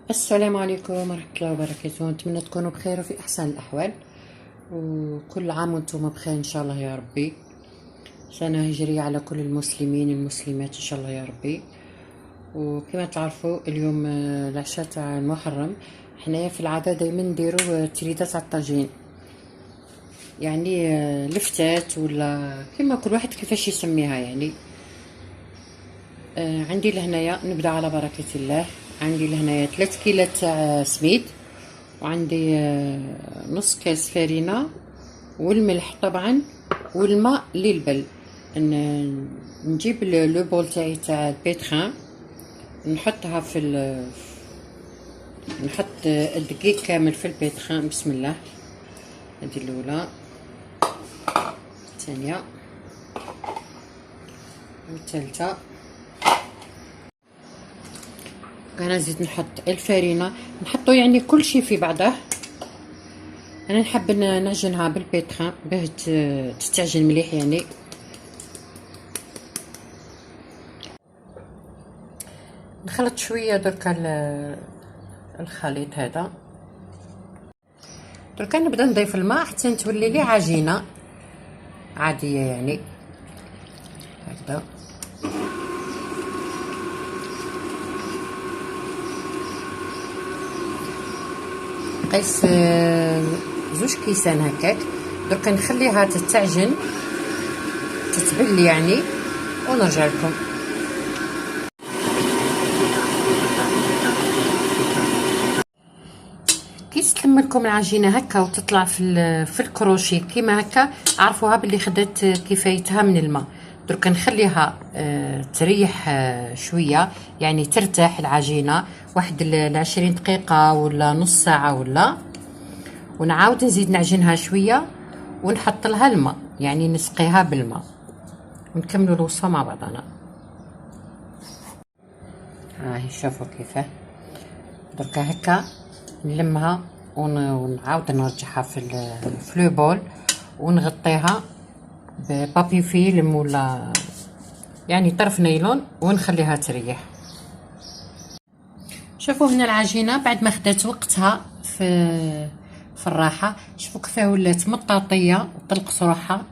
السلام عليكم ورحمة الله وبركاته. نتمنى تكونوا بخير وفي أحسن الأحوال، وكل عام وانتم بخير إن شاء الله يا ربي. سنة هجرية على كل المسلمين المسلمات إن شاء الله يا ربي. وكما تعرفوا اليوم العشاء تاع المحرم. حنايا في العادة دايما نديرو تريدات على الطاجين، يعني لفتات ولا كما كل واحد كيفاش يسميها يعني. عندي لهنايا نبدا على بركة الله. عندي لهنايا 3 كيلات تاع سميد، وعندي نص كاس فرينة والملح طبعا والماء للبل. نجيب لو بول تاعي تاع البيتخان، نحطها نحط الدقيق كامل في البيتخان. بسم الله. هذه الاولى، الثانيه والثالثه. انا نزيد نحط الفرينة، نحطو يعني كل شيء في بعضه. انا نحب نعجنها بالبيتخان باه تستعجن مليح يعني. نخلط شويه دركا الخليط هذا. دركا نبدا نضيف الماء حتى تولي لي عجينه عاديه يعني هكذا. قيس 2 كيسان هكاك. دركا نخليها تتعجن تتبل يعني ونرجع لكم. كي تتلم لكم العجينه هكا وتطلع في الكروشي كيما هكا، عرفوها باللي خدات كفايتها من الماء. دركا نخليها تريح شويه يعني ترتاح العجينه واحد 20 دقيقه ولا نص ساعه ولا، ونعاود نزيد نعجنها شويه ونحط لها الماء يعني نسقيها بالماء ونكملوا الوصفه مع بعضنا. هاهي شوفوا كيفاه. دركا هكا نلمها ونعاود نرجعها في لو بول ونغطيها ببابي فيلم ولا يعني طرف نايلون ونخليها تريح. شوفوا هنا العجينه بعد ما خدات وقتها في الراحه، شوفوا كيفاه ولات مطاطيه وطلقت روحها.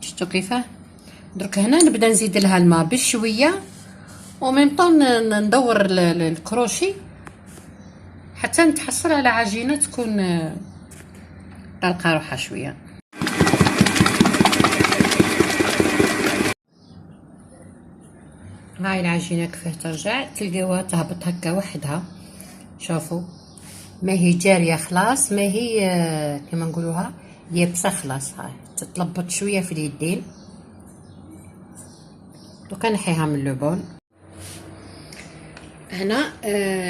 شفتوا كيفاه. درك هنا نبدا نزيد لها الماء بشويه وميم طون ندور الكروشي حتى نتحصل على عجينه تكون طلقه روحها شويه. هاي العجينه كيفاه ترجع، تلقاوها تهبط هكا وحدها. شوفوا ما هي جاريه خلاص، ما هي كما نقولوها يابسه خلاص. هاي تتلبط شويه في اليدين. دوكا نحيها من لو بول. هنا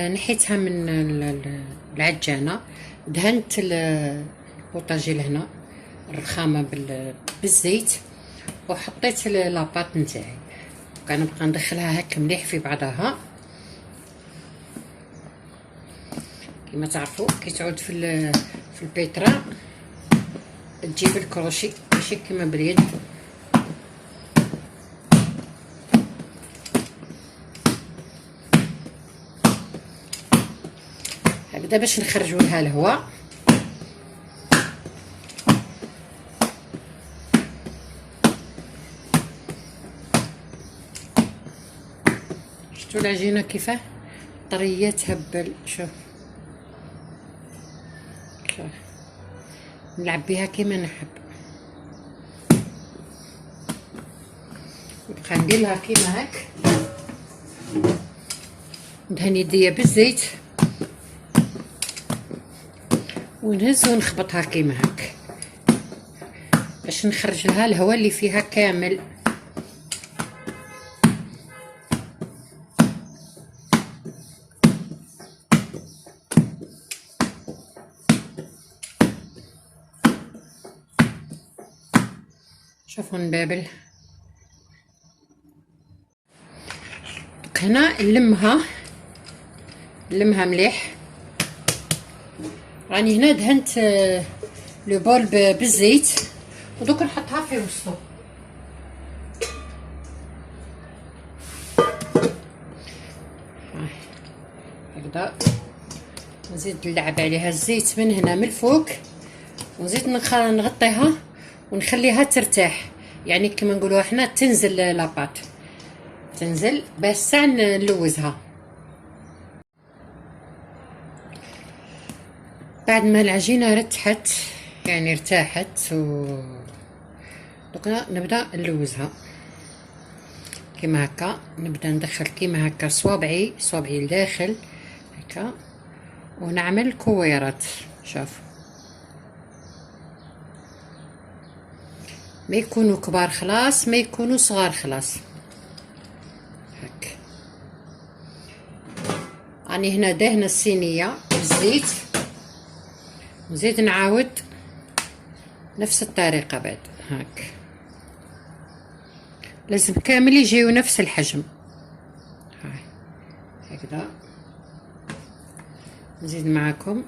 نحيتها من العجانه، دهنت البوطاجي لهنا الرخامه بالزيت وحطيت لاباط نتاعي. كنبقى ندخلها هكا مليح في بعضها. كما تعرفوا كي تعود في البيترا تجيب الكروشي ماشي كما باليد. هكذا باش نخرجوا لها الهواء. شفتوا العجينه كيفاه طريه تهبل. شوف نلعب بها كيما نحب. نبقى ندير لها كيما هاك، ندهن يديا بالزيت ونهز ونخبطها كيما هاك باش نخرج لها الهواء اللي فيها كامل. شوفوا نبابل. هنا نلمها مليح. راني هنا دهنت لو بول بالزيت ودوك نحطها في وسطو. هكذا. نزيد نلعب عليها الزيت من هنا من الفوق، ونزيد نغطيها ونخليها ترتاح، يعني كما نقولوا احنا تنزل لاباط، تنزل باش ساعة نلوزها. بعد ما العجينه رتحت يعني ارتاحت دوكا نبدا نلوزها كيما هكا. نبدا ندخل كيما هكا صوابعي لداخل هكا ونعمل كويرات. شوف ما يكونوا كبار خلاص، ما يكونوا صغار خلاص. هك راني هنا دهنه الصينيه بالزيت، نزيد نعاود نفس الطريقه. بعد هاك لازم كامل يجيو نفس الحجم. هاي هكذا. نزيد معاكم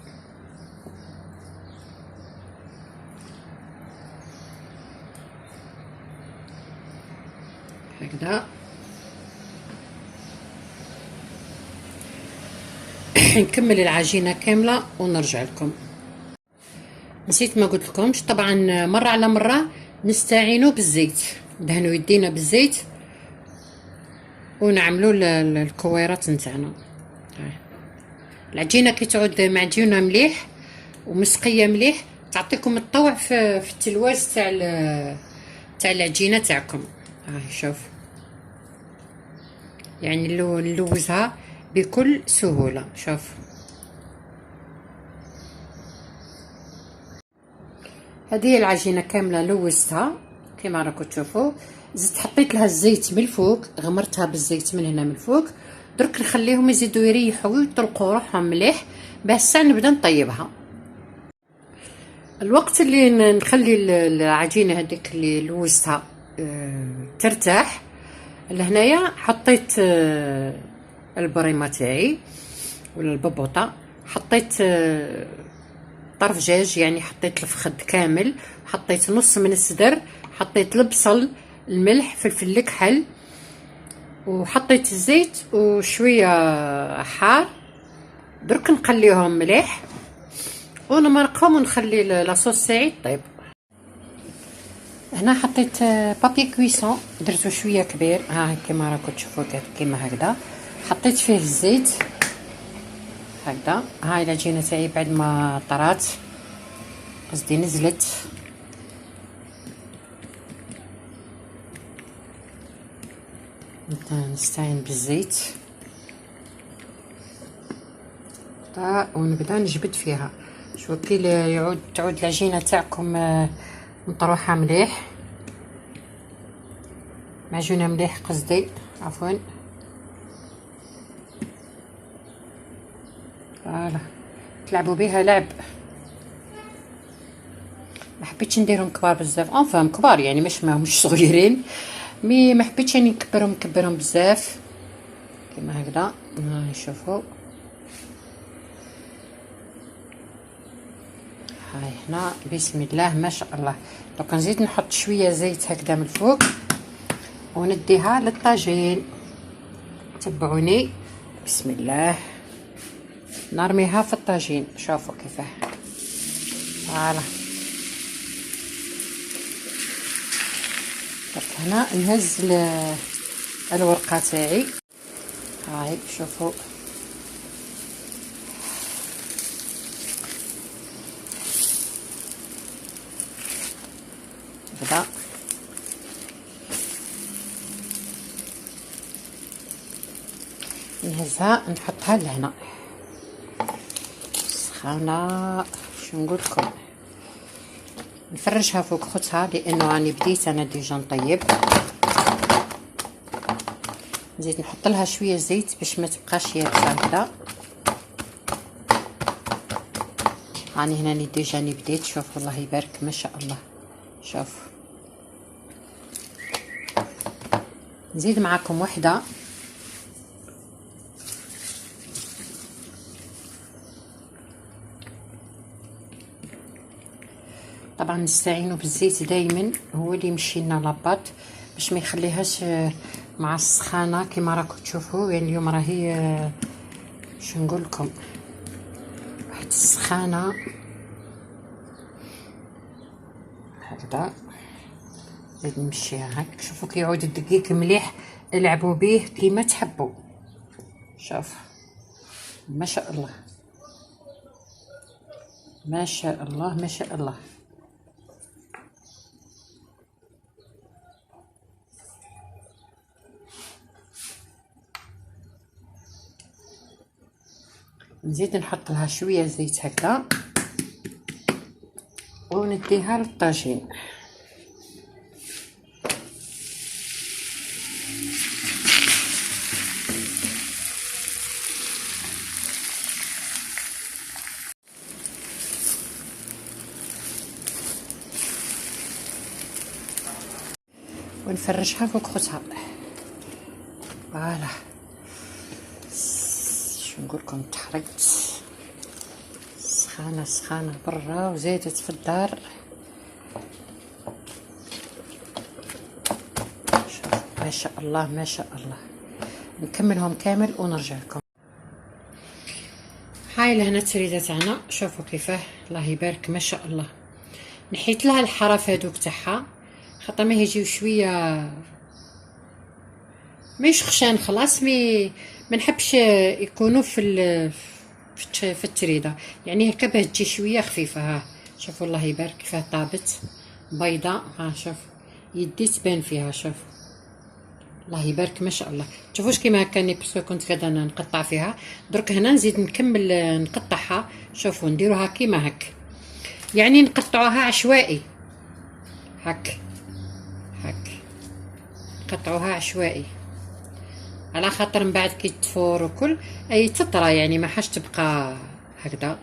هكذا. نكمل العجينه كامله ونرجع لكم. نسيت ما قلت لكمش، طبعا مره على مره نستعينوا بالزيت، ندهنوا يدينا بالزيت ونعملوا الكويرات نتاعنا. العجينه كي تعود معجونه مليح ومسقيه مليح تعطيكم الطوع في التلواز تاع العجينه تاعكم. هاي شوف يعني نلوزها بكل سهوله. شوف هذه العجينه كامله لوزتها كما راكم تشوفوا. زدت حطيت لها الزيت من الفوق، غمرتها بالزيت من هنا من الفوق. درك نخليهم يزيدوا يريحوا ويطلقوا روحهم مليح باش ساعه نبدا نطيبها. الوقت اللي نخلي العجينه هذيك اللي لوزتها ترتاح، لهنايا حطيت البريمه تاعي ولا الببوطه، حطيت طرف دجاج، يعني حطيت الفخذ كامل، حطيت نص من الصدر، حطيت البصل، الملح، فلفل الكحل، وحطيت الزيت وشويه حار. درك نقليهم مليح ونمرقهم ونخلي لاصوص تاعي طيب. هنا حطيت بابي كويسون، درتو شويه كبير ها كما راكم تشوفوا كيما هكذا. حطيت فيه الزيت هكذا. هاي العجينه تاعي بعد ما طرات، قصدي نزلت، نستعين بالزيت ونبدا نجبد فيها. شوفوا كي تعود العجينه تاعكم مطروحه مليح، معجونه مليح قصدي، عفوا. فوالا تلعبوا بها لعب. ما حبيتش نديرهم كبار بزاف، انفهم كبار يعني مش صغيرين، مي ما حبيتش يعني نكبرهم بزاف كما هكذا. ها شوفوا هاي هنا بسم الله ما شاء الله. دوك نزيد نحط شويه زيت هكذا من الفوق ونديها للطاجين. تبعوني بسم الله. نرميها في الطاجين. شوفوا كيفاه. فوالا هنا نهز الورقه تاعي. هاي شوفوا كذا. نهزها نحطها لهنا سخانه. شو نقول لكم، نفرشها فوق خوتها لانه راني بديت انا ديجا نطيب. نزيد نحط لها شويه زيت باش ما تبقاش يابسه هكذا. راني هنا ديجا بديت. شوف الله يبارك ما شاء الله. شوف نزيد معكم وحده. طبعا نستعينوا بالزيت دائما، هو اللي يمشي لنا لاباط باش ما يخليهاش مع السخانه كما راكم تشوفوا. يعني اليوم راهي شو نقول لكم، واحد السخانة هكذا. زيد نمشيها هك. شوفوا كيعود الدقيق مليح، العبوا به كيما تحبوا. شوف ما شاء الله ما شاء الله ما شاء الله. نزيد نحط لها شويه زيت هكذا ونديها للطاجين. ونفرشها فوق خوتها. فوالا. شو نقول لكم، تحرقت سخانه سخانه برا وزادت في الدار. شوف ما شاء الله ما شاء الله. نكملهم كامل ونرجع لكم. هاي لهنا التريده تاعنا، شوفوا كيفاه الله يبارك ما شاء الله. نحيت لها الحرف هذوك تاعها خاطر ما يجيو شويه ما يشخشان خلاص، ما نحبش يكونوا في التريده، يعني هكا باه تجي شويه خفيفه. ها شوفوا الله يبارك كيفاه طابت بيضاء. ها شوف يدي تبان فيها. شوف الله يبارك ما شاء الله. تشوفوش كيما هكا باسكو كنت قاعده نقطع فيها، درك هنا نزيد نكمل نقطعها. شوفوا نديروها كيما هك، يعني نقطعوها عشوائي هك نقطعوها عشوائي على خاطر من بعد كي تفور وكل اي تطرى، يعني ما حاش تبقى هكذا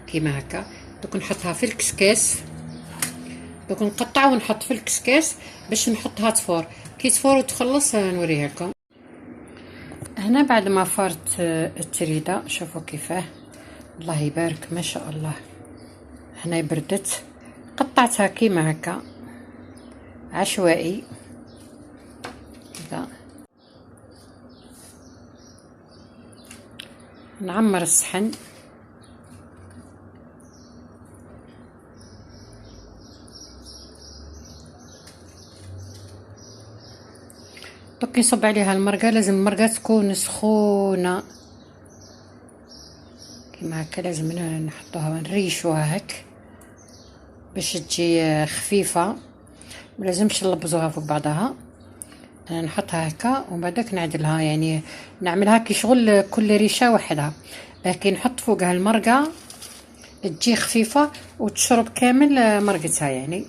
كيما هكا. دوك نحطها في الكسكاس، دوك نقطع ونحط في الكسكاس باش نحطها تفور. كي تفور وتخلص نوريها لكم. هنا بعد ما فارت التريده شوفوا كيفاه الله يبارك ما شاء الله. هنا بردت، قطعتها كيما هكا عشوائي كذا. نعمر الصحن. دوك نصب عليها المرقه، لازم المرقه تكون سخونه كيما هكا. لازم نحطوها نريشوها هك باش تجي خفيفه، ملازمش نلبزوها فوق بعضها. انا نحطها هكا ومن بعدك نعدلها، يعني نعملها كي شغل كل ريشه وحدها، لكن نحط فوقها المرقه تجي خفيفه وتشرب كامل مرقتها يعني.